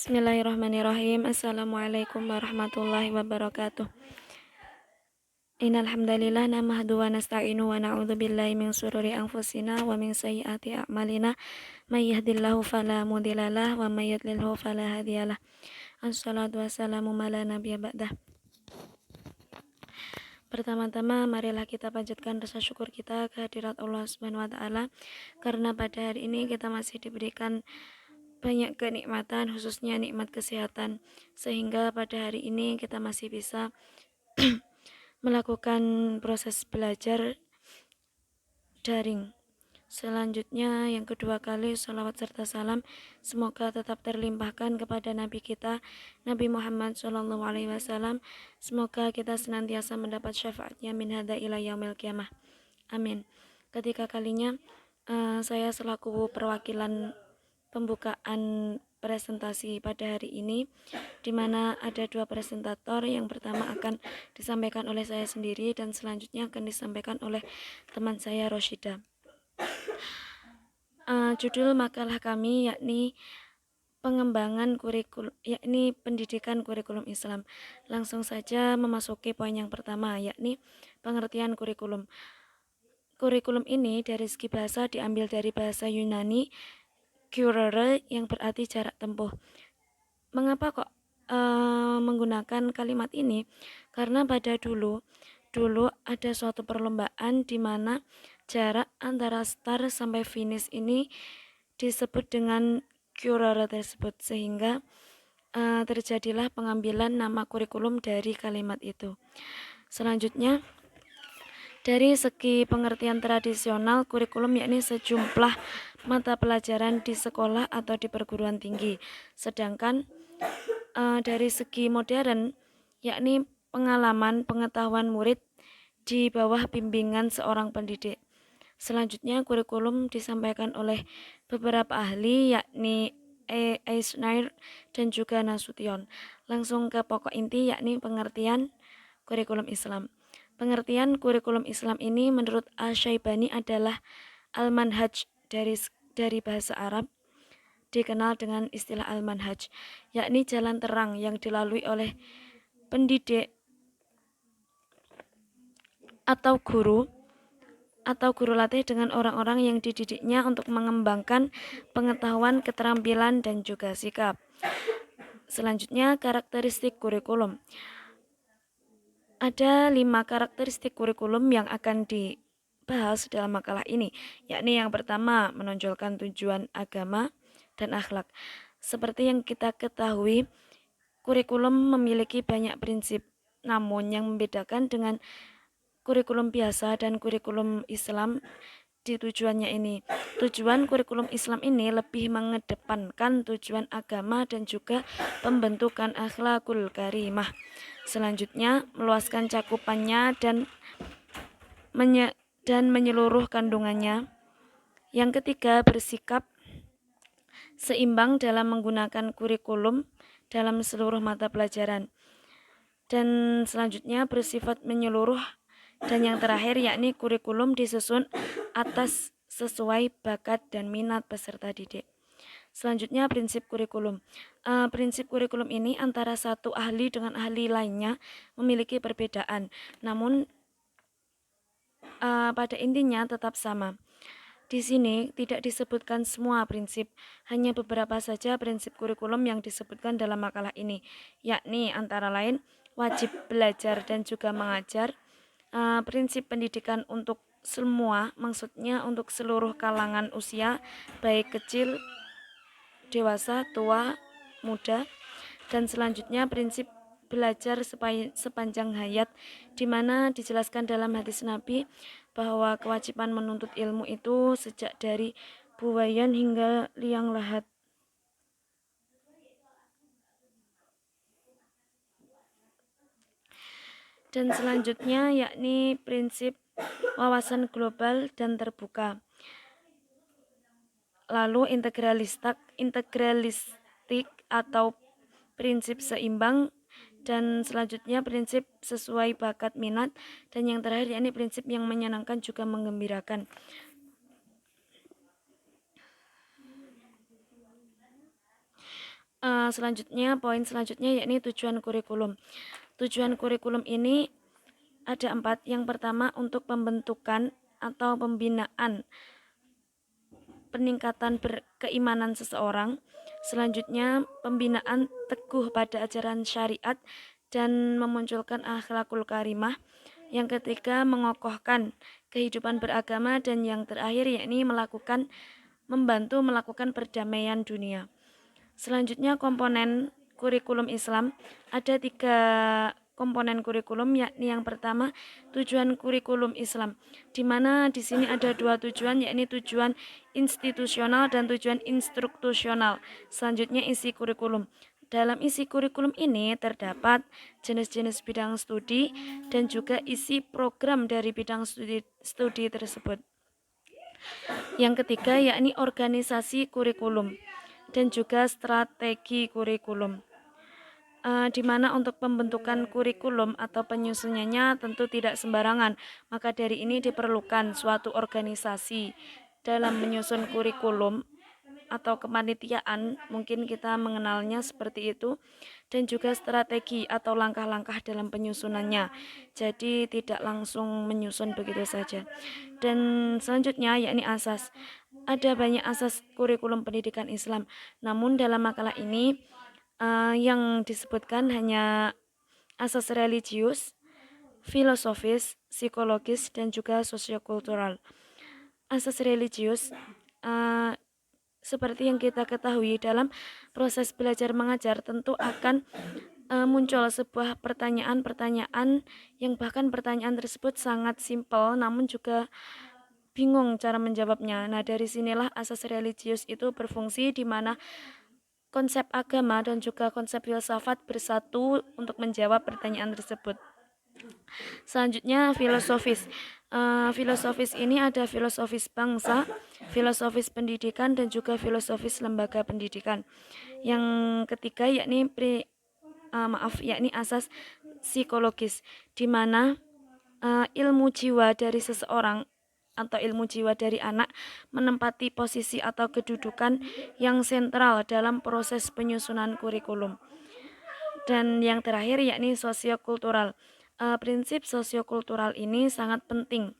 Bismillahirrahmanirrahim. Assalamualaikum warahmatullahi wabarakatuh. Innal hamdalillah nahmaduhu wa nasta'inu wa na'udzu billahi min shururi anfusina wa min sayyiati a'malina. May yahdihillahu fala mudhillalah wa may yudlilhu fala hadiyalah. Assalatu wassalamu ala nabiyyi ba'dah. Pertama-tama marilah kita panjatkan rasa syukur kita kehadirat Allah Subhanahu wa taala karena pada hari ini kita masih diberikan banyak kenikmatan, khususnya nikmat kesehatan, sehingga pada hari ini kita masih bisa melakukan proses belajar daring. Selanjutnya, yang kedua kali, sholawat serta salam semoga tetap terlimpahkan kepada Nabi kita, Nabi Muhammad SAW. Semoga kita senantiasa mendapat syafaatnya min hadza ila yaumil qiyamah. Amin. Ketiga kalinya, saya selaku perwakilan pembukaan presentasi pada hari ini, di mana ada dua presentator. Yang pertama akan disampaikan oleh saya sendiri dan selanjutnya akan disampaikan oleh teman saya Roshida. Judul makalah kami yakni pengembangan kurikulum, yakni pendidikan kurikulum Islam. Langsung saja memasuki poin yang pertama, yakni pengertian kurikulum. Kurikulum ini dari segi bahasa diambil dari bahasa Yunani curere, yang berarti jarak tempuh. Mengapa kok menggunakan kalimat ini? Karena pada dulu ada suatu perlombaan di mana jarak antara start sampai finish ini disebut dengan curere tersebut, sehingga terjadilah pengambilan nama kurikulum dari kalimat itu. Selanjutnya, dari segi pengertian tradisional, kurikulum yakni sejumlah mata pelajaran di sekolah atau di perguruan tinggi. Sedangkan dari segi modern, yakni pengalaman pengetahuan murid di bawah bimbingan seorang pendidik. Selanjutnya, kurikulum disampaikan oleh beberapa ahli, yakni Eisner dan juga Nasution. Langsung ke pokok inti, yakni pengertian kurikulum Islam. Pengertian kurikulum Islam ini menurut Asy-Syaibani adalah al-manhaj, dari bahasa Arab dikenal dengan istilah al-manhaj, yakni jalan terang yang dilalui oleh pendidik atau guru latih dengan orang-orang yang dididiknya untuk mengembangkan pengetahuan, keterampilan, dan juga sikap. Selanjutnya, karakteristik kurikulum. Ada 5 karakteristik kurikulum yang akan dibahas dalam makalah ini, yakni yang pertama, menonjolkan tujuan agama dan akhlak. Seperti yang kita ketahui, kurikulum memiliki banyak prinsip, namun yang membedakan dengan kurikulum biasa dan kurikulum Islam di tujuannya ini. Tujuan kurikulum Islam ini lebih mengedepankan tujuan agama dan juga pembentukan akhlakul karimah. Selanjutnya, meluaskan cakupannya dan menyeluruh kandungannya. Yang ketiga, bersikap seimbang dalam menggunakan kurikulum dalam seluruh mata pelajaran. Dan selanjutnya, bersifat menyeluruh. Dan yang terakhir, yakni kurikulum disusun atas sesuai bakat dan minat peserta didik. Selanjutnya, prinsip kurikulum. Prinsip kurikulum ini antara satu ahli dengan ahli lainnya memiliki perbedaan, namun pada intinya tetap sama. Di sini tidak disebutkan semua prinsip, hanya beberapa saja prinsip kurikulum yang disebutkan dalam makalah ini, yakni antara lain wajib belajar dan juga mengajar, prinsip pendidikan untuk semua, maksudnya untuk seluruh kalangan usia, baik kecil, dewasa, tua, muda. Dan selanjutnya prinsip belajar sepanjang hayat, di mana dijelaskan dalam hadis Nabi bahwa kewajiban menuntut ilmu itu sejak dari buayan hingga liang lahat. Dan selanjutnya yakni prinsip wawasan global dan terbuka. Lalu integralistik atau prinsip seimbang, dan selanjutnya prinsip sesuai bakat minat, dan yang terakhir yakni prinsip yang menyenangkan juga menggembirakan. Poin selanjutnya yakni tujuan kurikulum. Tujuan kurikulum ini ada 4. Yang pertama, untuk pembentukan atau pembinaan peningkatan keimanan seseorang. Selanjutnya, pembinaan teguh pada ajaran syariat dan memunculkan akhlakul karimah. Yang ketiga, mengokohkan kehidupan beragama. Dan yang terakhir yakni membantu melakukan perdamaian dunia. Selanjutnya, komponen kurikulum Islam. Ada 3 komponen kurikulum, yakni yang pertama tujuan kurikulum Islam, di mana di sini ada 2 tujuan, yakni tujuan institusional dan tujuan instruktusional. Selanjutnya, isi kurikulum. Dalam isi kurikulum ini terdapat jenis-jenis bidang studi dan juga isi program dari bidang studi tersebut. Yang ketiga yakni organisasi kurikulum dan juga strategi kurikulum. Di mana untuk pembentukan kurikulum atau penyusunannya tentu tidak sembarangan. Maka dari ini diperlukan suatu organisasi dalam menyusun kurikulum atau kepanitiaan, mungkin kita mengenalnya seperti itu, dan juga strategi atau langkah-langkah dalam penyusunannya. Jadi tidak langsung menyusun begitu saja. Dan selanjutnya yakni asas. Ada banyak asas kurikulum pendidikan Islam. Namun dalam makalah ini yang disebutkan hanya asas religius, filosofis, psikologis, dan juga sosiokultural. Asas religius seperti yang kita ketahui, dalam proses belajar mengajar tentu akan muncul sebuah pertanyaan-pertanyaan yang bahkan pertanyaan tersebut sangat simpel namun juga bingung cara menjawabnya. Nah, dari sinilah asas religius itu berfungsi, di mana konsep agama dan juga konsep filsafat bersatu untuk menjawab pertanyaan tersebut. Selanjutnya, filosofis. Filosofis ini ada filosofis bangsa, filosofis pendidikan, dan juga filosofis lembaga pendidikan. Yang ketiga yakni asas psikologis, di mana ilmu jiwa dari seseorang atau ilmu jiwa dari anak menempati posisi atau kedudukan yang sentral dalam proses penyusunan kurikulum. Dan yang terakhir yakni sosiokultural. Prinsip sosiokultural ini sangat penting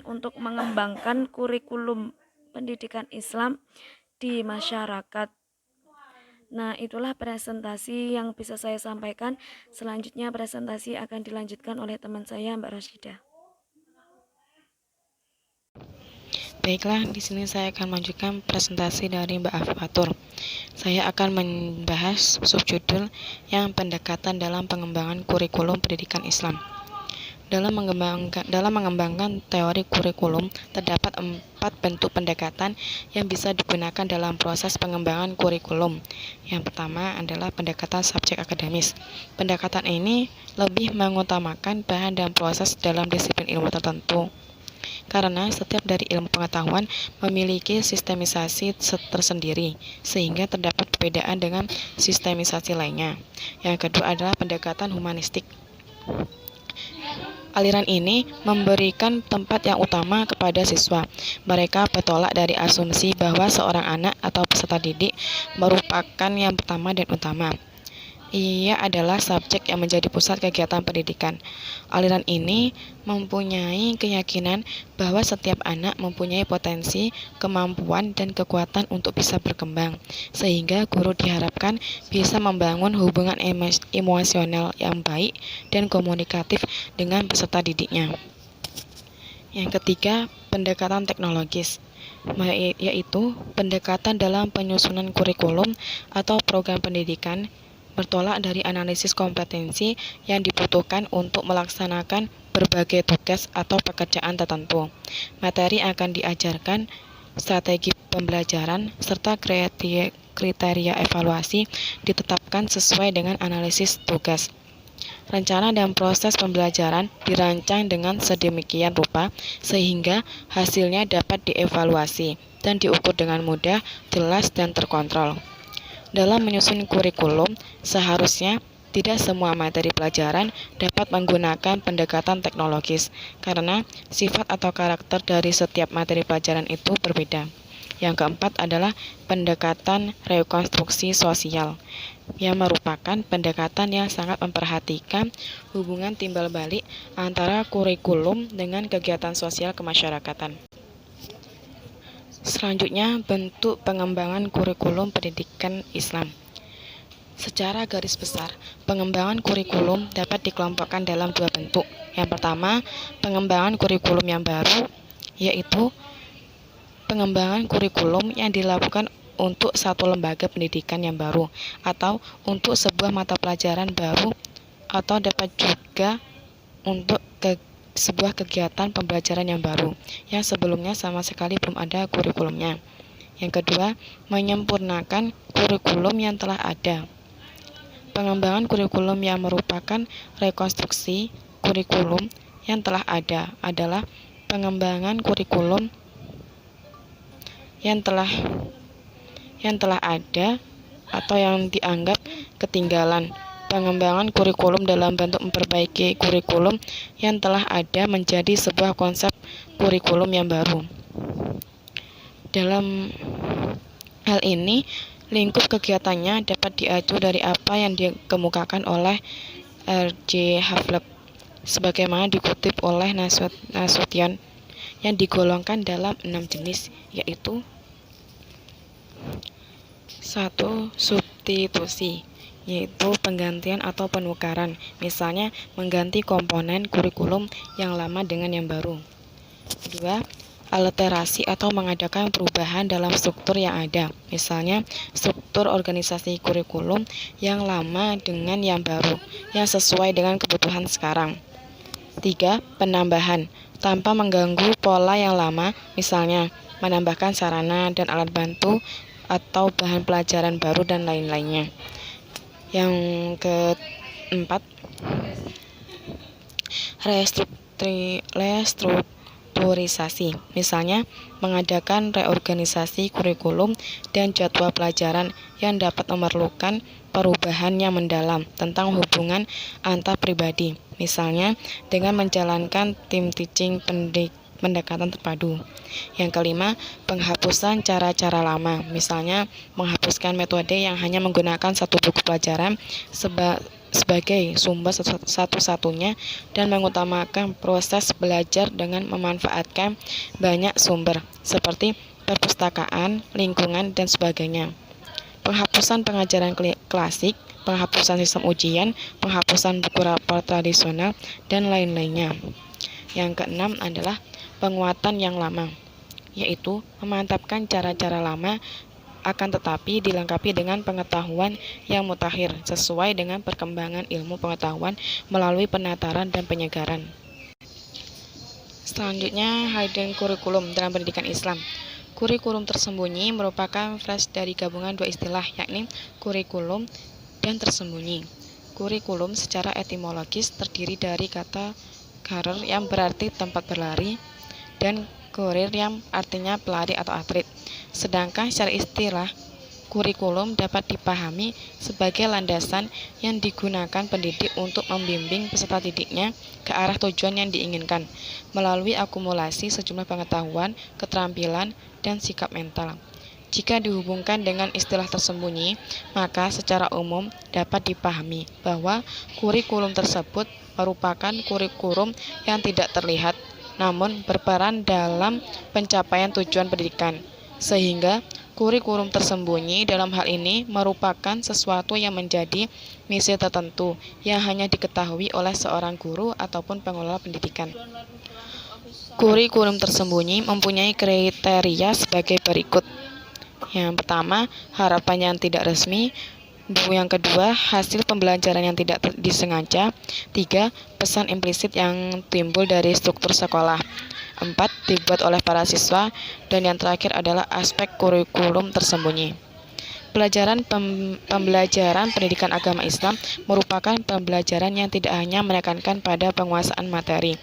untuk mengembangkan kurikulum pendidikan Islam di masyarakat. Nah, itulah presentasi yang bisa saya sampaikan. Selanjutnya presentasi akan dilanjutkan oleh teman saya, Mbak Rasyidah. Baiklah, di sini saya akan melanjutkan presentasi dari Mbak Afifatur. Saya akan membahas subjudul yang pendekatan dalam pengembangan kurikulum pendidikan Islam. Dalam mengembangkan teori kurikulum, terdapat 4 bentuk pendekatan yang bisa digunakan dalam proses pengembangan kurikulum. Yang pertama adalah pendekatan subjek akademis. Pendekatan ini lebih mengutamakan bahan dan proses dalam disiplin ilmu tertentu, karena setiap dari ilmu pengetahuan memiliki sistemisasi tersendiri, sehingga terdapat perbedaan dengan sistemisasi lainnya. Yang kedua adalah pendekatan humanistik. Aliran ini memberikan tempat yang utama kepada siswa. Mereka bertolak dari asumsi bahwa seorang anak atau peserta didik merupakan yang pertama dan utama. Ia adalah subjek yang menjadi pusat kegiatan pendidikan. Aliran ini mempunyai keyakinan bahwa setiap anak mempunyai potensi, kemampuan, dan kekuatan untuk bisa berkembang, sehingga guru diharapkan bisa membangun hubungan emosional yang baik dan komunikatif dengan peserta didiknya. Yang ketiga, pendekatan teknologis, yaitu pendekatan dalam penyusunan kurikulum atau program pendidikan bertolak dari analisis kompetensi yang dibutuhkan untuk melaksanakan berbagai tugas atau pekerjaan tertentu. Materi akan diajarkan, strategi pembelajaran, serta kriteria evaluasi ditetapkan sesuai dengan analisis tugas. Rencana dan proses pembelajaran dirancang dengan sedemikian rupa sehingga hasilnya dapat dievaluasi dan diukur dengan mudah, jelas, dan terkontrol. Dalam menyusun kurikulum, seharusnya tidak semua materi pelajaran dapat menggunakan pendekatan teknologis, karena sifat atau karakter dari setiap materi pelajaran itu berbeda. Yang keempat adalah pendekatan rekonstruksi sosial, yang merupakan pendekatan yang sangat memperhatikan hubungan timbal balik antara kurikulum dengan kegiatan sosial kemasyarakatan. Selanjutnya, bentuk pengembangan kurikulum pendidikan Islam. Secara garis besar, pengembangan kurikulum dapat dikelompokkan dalam dua bentuk. Yang pertama, pengembangan kurikulum yang baru, yaitu pengembangan kurikulum yang dilakukan untuk satu lembaga pendidikan yang baru atau untuk sebuah mata pelajaran baru, atau dapat juga untuk sebuah kegiatan pembelajaran yang baru yang sebelumnya sama sekali belum ada kurikulumnya. Yang kedua, menyempurnakan kurikulum yang telah ada. Pengembangan kurikulum yang merupakan rekonstruksi kurikulum yang telah ada adalah pengembangan kurikulum yang telah ada atau yang dianggap ketinggalan. Pengembangan kurikulum dalam bentuk memperbaiki kurikulum yang telah ada menjadi sebuah konsep kurikulum yang baru. Dalam hal ini, lingkup kegiatannya dapat diacu dari apa yang dikemukakan oleh R.J. Havlek, sebagaimana dikutip oleh Nasution, yang digolongkan dalam 6 jenis, yaitu 1. Substitusi, yaitu penggantian atau penukaran, misalnya mengganti komponen kurikulum yang lama dengan yang baru. 2. Alterasi atau mengadakan perubahan dalam struktur yang ada, misalnya struktur organisasi kurikulum yang lama dengan yang baru, yang sesuai dengan kebutuhan sekarang. 3. Penambahan, tanpa mengganggu pola yang lama, misalnya menambahkan sarana dan alat bantu atau bahan pelajaran baru dan lain-lainnya. Yang keempat, restrukturisasi, misalnya mengadakan reorganisasi kurikulum dan jadwal pelajaran yang dapat memerlukan perubahan yang mendalam tentang hubungan antar pribadi, misalnya dengan menjalankan tim teaching pendekatan terpadu. Yang kelima, penghapusan cara-cara lama, misalnya menghapuskan metode yang hanya menggunakan satu buku pelajaran sebagai sumber satu-satunya dan mengutamakan proses belajar dengan memanfaatkan banyak sumber seperti perpustakaan, lingkungan, dan sebagainya. Penghapusan pengajaran klasik, penghapusan sistem ujian, penghapusan buku rapor tradisional, dan lain-lainnya. Yang keenam adalah penguatan yang lama, yaitu memantapkan cara-cara lama akan tetapi dilengkapi dengan pengetahuan yang mutakhir sesuai dengan perkembangan ilmu pengetahuan melalui penataran dan penyegaran. Selanjutnya, hidden kurikulum dalam pendidikan Islam. Kurikulum tersembunyi merupakan phrase dari gabungan dua istilah, yakni kurikulum dan tersembunyi. Kurikulum secara etimologis terdiri dari kata karer yang berarti tempat berlari dan kurir yang artinya pelari atau atlet. Sedangkan secara istilah, kurikulum dapat dipahami sebagai landasan yang digunakan pendidik untuk membimbing peserta didiknya ke arah tujuan yang diinginkan melalui akumulasi sejumlah pengetahuan, keterampilan, dan sikap mental. Jika dihubungkan dengan istilah tersembunyi, maka secara umum dapat dipahami bahwa kurikulum tersebut merupakan kurikulum yang tidak terlihat, namun berperan dalam pencapaian tujuan pendidikan, sehingga kurikulum tersembunyi dalam hal ini merupakan sesuatu yang menjadi misi tertentu yang hanya diketahui oleh seorang guru ataupun pengelola pendidikan. Kurikulum tersembunyi mempunyai kriteria sebagai berikut. Yang pertama, harapan yang tidak resmi. Yang kedua, hasil pembelajaran yang tidak disengaja. 3. Pesan implisit yang timbul dari struktur sekolah. 4. Dibuat oleh para siswa. Dan yang terakhir adalah aspek kurikulum tersembunyi. Pembelajaran pendidikan agama Islam merupakan pembelajaran yang tidak hanya menekankan pada penguasaan materi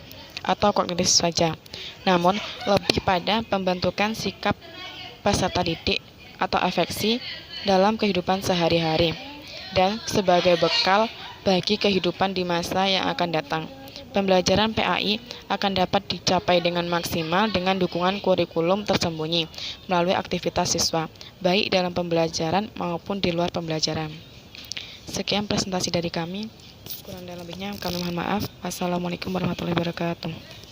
atau kognitif saja, namun lebih pada pembentukan sikap peserta didik atau afeksi dalam kehidupan sehari-hari dan sebagai bekal bagi kehidupan di masa yang akan datang. Pembelajaran PAI akan dapat dicapai dengan maksimal dengan dukungan kurikulum tersembunyi melalui aktivitas siswa, baik dalam pembelajaran maupun di luar pembelajaran. Sekian presentasi dari kami. Kurang dan lebihnya kami mohon maaf. Wassalamualaikum warahmatullahi wabarakatuh.